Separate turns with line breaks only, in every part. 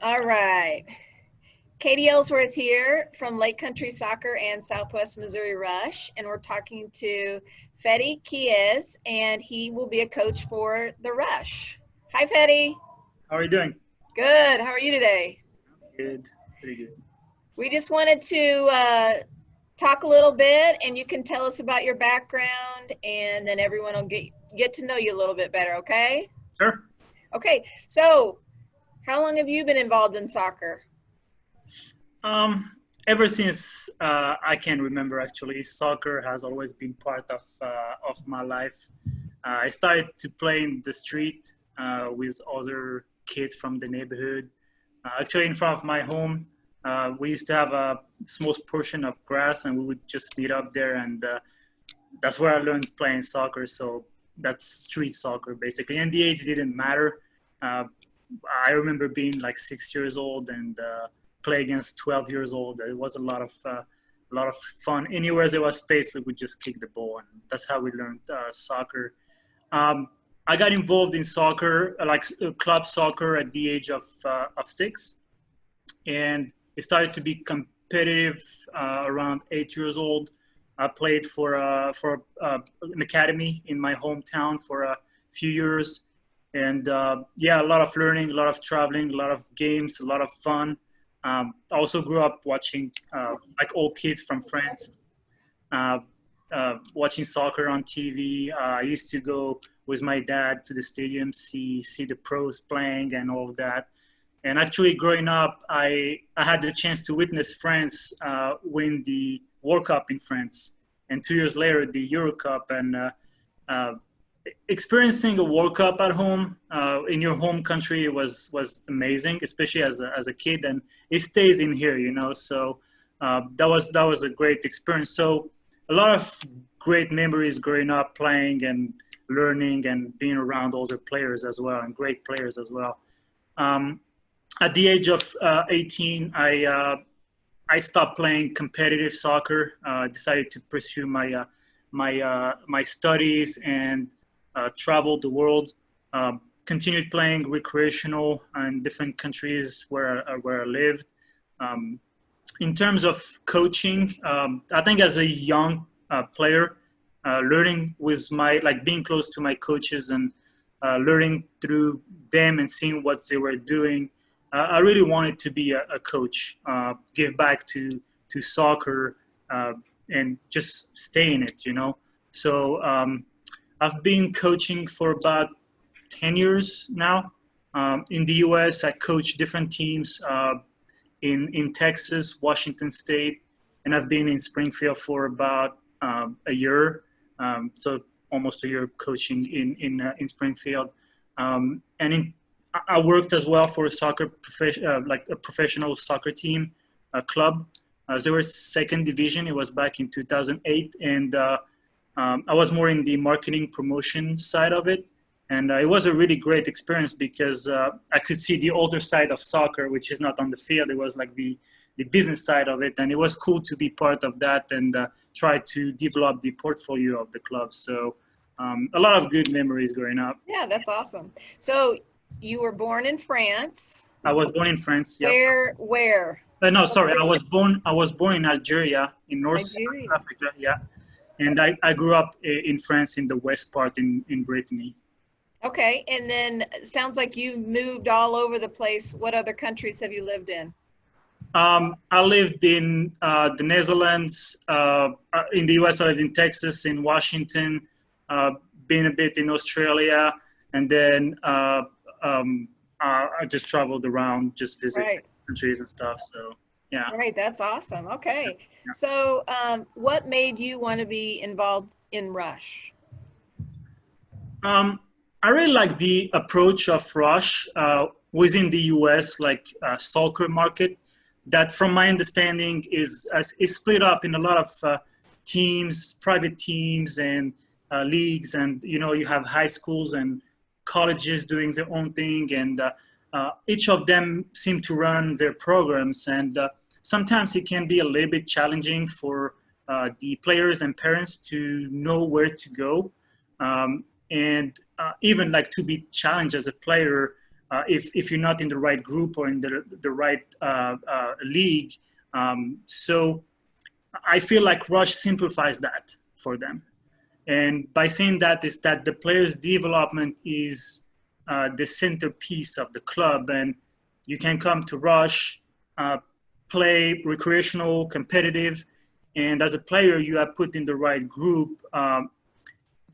All right. Katie Ellsworth here from Lake Country Soccer and Southwest Missouri Rush, and we're talking to Fethi Kies, and he will be a coach for the Rush. Hi, Fethi.
How are you doing?
Good. How are you today?
Good, pretty good.
We just wanted to talk a little bit, and you can tell us about your background, and then everyone will get to know you a little bit better. Okay.
Sure.
Okay. So, how long have you been involved in soccer?
Um, Ever since I can remember, actually, soccer has always been part of my life. I started to play in the street with other kids from the neighborhood. Actually, in front of my home, we used to have a small portion of grass, and we would just meet up there, and that's where I learned playing soccer. So that's street soccer, basically. And the age didn't matter. Uh, I remember being like 6 years old and play against 12 years old. It was a lot of fun. Anywhere there was space, we would just kick the ball, and that's how we learned soccer. Um, I got involved in soccer, club soccer, at the age of 6, and it started to be competitive around 8 years old. I played for an academy in my hometown for a few years, and yeah, a lot of learning, a lot of traveling, a lot of games, a lot of fun. I also grew up watching like all kids from France, uh, watching soccer on TV. I used to go with my dad to the stadium, see the pros playing and all of that. And actually, growing up, I had the chance to witness France win the World Cup in France, and 2 years later, the Euro Cup. And uh, experiencing a World Cup at home in your home country was amazing, especially as a kid, and it stays in here, you know. So that was a great experience. So a lot of great memories growing up, playing and learning and being around older players as well, and great players as well. Um, at the age of 18, I stopped playing competitive soccer. Decided to pursue my studies and traveled the world. Continued playing recreational in different countries where I lived. Um, in terms of coaching, I think as a young player, learning with my like being close to my coaches and learning through them and seeing what they were doing, I really wanted to be a coach, give back to soccer, uh, and just stay in it, you know. So I've been coaching for about 10 years now. In the U.S., I coach different teams in Texas, Washington State, and I've been in Springfield for about a year. So almost a year coaching in Springfield, and I worked as well for a like a professional soccer team, a club. They were second division. It was back in 2008, and I was more in the marketing promotion side of it. And it was a really great experience because I could see the older side of soccer, which is not on the field. It was like the business side of it. And it was cool to be part of that and try to develop the portfolio of the club. So a lot of good memories growing up.
Yeah, that's awesome. So, you were born in France.
I was born in France. Yep.
Where?
No,
What
sorry.
city?
I was born in Algeria, in North
Nigeria.
Africa. Yeah. And I grew up in France, in the west part, in Brittany.
Okay, and then sounds like you moved all over the place. What other countries have you lived in?
I lived in the Netherlands, in the US. I lived in Texas, in Washington, uh, been a bit in Australia, and then I just traveled around, just visit
Right,
countries and stuff. So yeah.
right. That's awesome. Okay.
Yeah.
So, what made you want to be involved in Rush?
Um, I really like the approach of Rush within the US, like soccer market. That, from my understanding, is split up in a lot of teams, private teams, and leagues. And you know, you have high schools and colleges doing their own thing, and each of them seem to run their programs. And sometimes it can be a little bit challenging for the players and parents to know where to go. And even like to be challenged as a player, if you're not in the right group or in the right league. So I feel like Rush simplifies that for them. And by saying that is that the players' development is the centerpiece of the club, and you can come to Rush, uh, play recreational, competitive, and as a player, you are put in the right group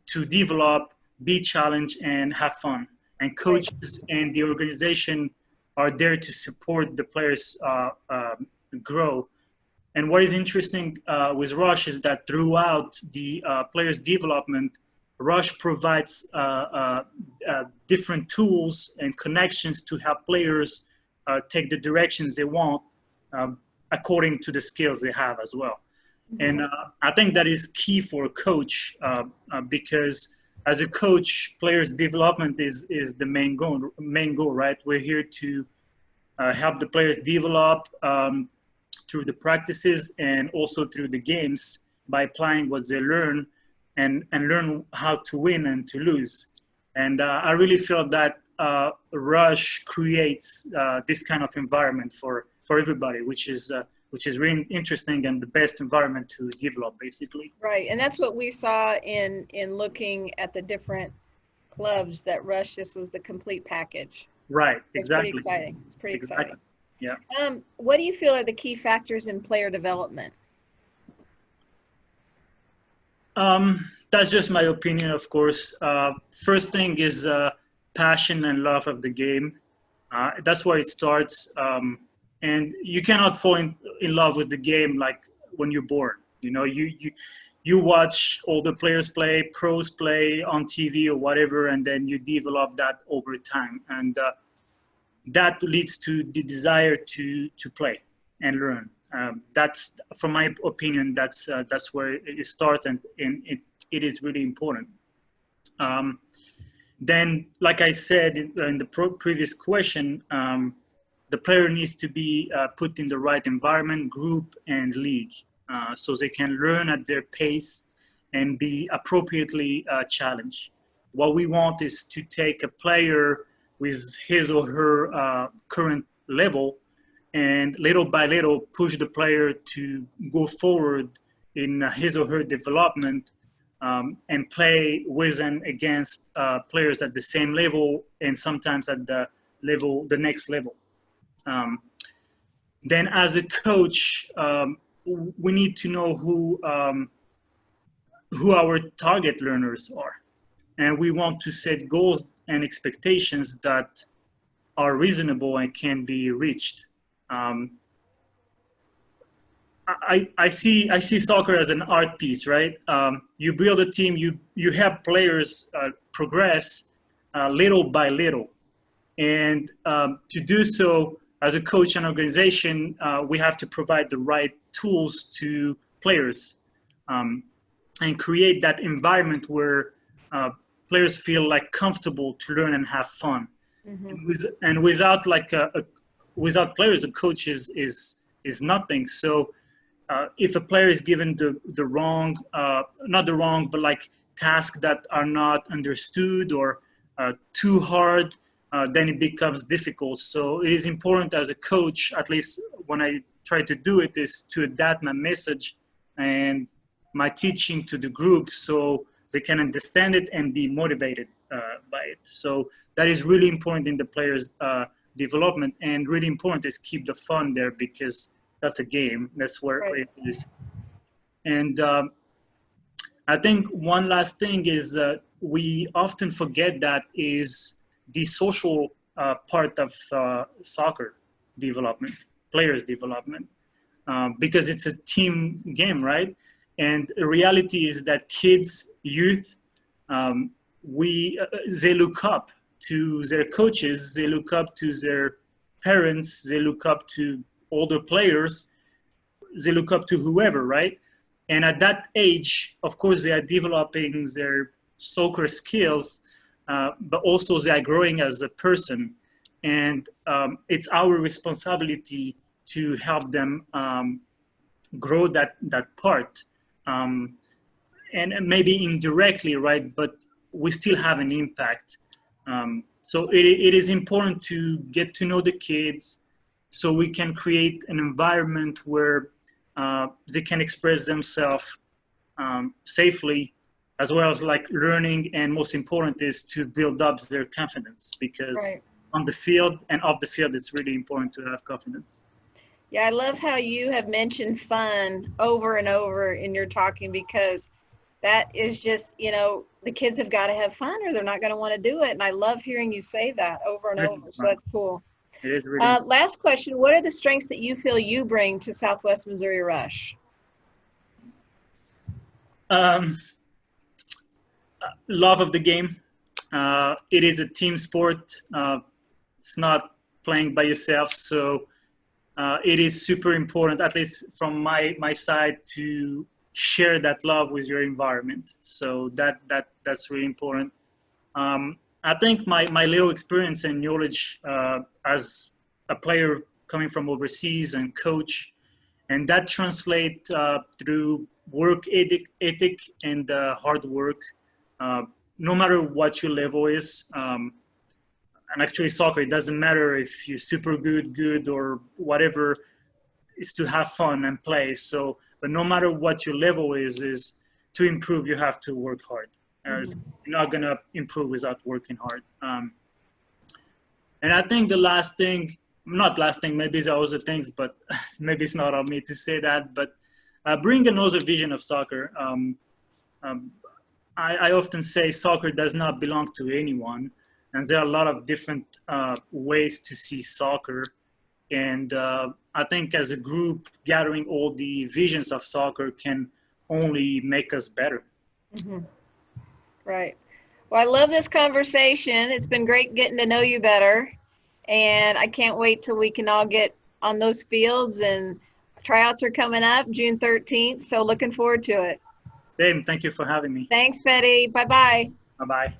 to develop, be challenged, and have fun. And
Right.
coaches and the organization are there to support the players grow. And what is interesting with Rush is that throughout the players' development, Rush provides different tools and connections to help players take the directions they want uh, according to the skills they have as well.
Mm-hmm.
And I think that is key for a coach because as a coach, players' development is the main goal. Main goal, right? We're here to help the players develop through the practices and also through the games by applying what they learn and learn how to win and to lose. And I really feel that Rush creates this kind of environment for everybody, which is really interesting and the best environment to develop, basically.
Right. And that's what we saw in looking at the different clubs that Rush just was the complete package.
Right.
It's pretty
Exactly.
exciting. It's pretty exciting.
Exactly. Yeah.
What do you feel are the key factors in player development?
Um, that's just my opinion, of course. First thing is passion and love of the game. That's where it starts. And you cannot fall in love with the game like when you're born. You know, you watch all the players play, pros play on TV or whatever, and then you develop that over time. And that leads to the desire to play and learn. That's, from my opinion, that's where it starts, and it is really important. Um, then, like I said in the previous question, the player needs to be put in the right environment, group, and league, so they can learn at their pace and be appropriately challenged. What we want is to take a player with his or her current level and little by little push the player to go forward in his or her development and play with and against players at the same level and sometimes at the next level. Um, then, as a coach, we need to know who our target learners are, and we want to set goals and expectations that are reasonable and can be reached. Um, I see soccer as an art piece, right? You build a team, you help players progress little by little, and to do so, as a coach and organization, we have to provide the right tools to players um, and create that environment where uh, players feel like comfortable to learn and have fun.
Mm-hmm.
And without without players, a coach is nothing. So if a player is given the wrong, not the wrong, but like tasks that are not understood or too hard, then it becomes difficult. So it is important as a coach, at least when I try to do it, is to adapt my message and my teaching to the group so they can understand it and be motivated by it. So that is really important in the players' development, and really important is keep the fun there because that's a game. That's where
Right.
it is. And I think one last thing is we often forget that is the social part of soccer development, players development, because it's a team game, right? And the reality is that kids, youth, um, they look up to their coaches, they look up to their parents, they look up to older players, they look up to whoever, right? And at that age, of course, they are developing their soccer skills, but also they are growing as a person. And it's our responsibility to help them grow that part. Um, and maybe indirectly, right? But we still have an impact. So it is important to get to know the kids so we can create an environment where they can express themselves safely, as well as like learning, and most important is to build up their confidence, because
Right.
on the field and off the field it's really important to have confidence.
Yeah, I love how you have mentioned fun over and over in your talking, because that is just, the kids have got to have fun or they're not going to want to do it. And I love hearing you say that over and
Really
over. So
fun.
that's cool.
It is really important.
Last question. What are the strengths that you feel you bring to Southwest Missouri Rush?
um, Love of the game. It is a team sport. It's not playing by yourself, so it is super important, at least from my side, to share that love with your environment. So that's really important. I think my little experience and knowledge as a player coming from overseas and coach, and that translate through work ethic and hard work, uh, no matter what your level is. And actually, soccer, it doesn't matter if you're super good or whatever, is to have fun and play. So, but no matter what your level is to improve, you have to work hard.
Mm-hmm.
You're not gonna improve without working hard. And I think the last thing, not last thing, maybe there are other things, but maybe it's not on me to say that. But bring another vision of soccer. Um, I often say soccer does not belong to anyone, and there are a lot of different ways to see soccer. And I think as a group, gathering all the visions of soccer can only make us better.
Mm-hmm. Right. Well, I love this conversation. It's been great getting to know you better. And I can't wait till we can all get on those fields, and tryouts are coming up June 13th. So looking forward to it.
Same. Thank you for having me.
Thanks, Fethi. Bye bye.
Bye bye.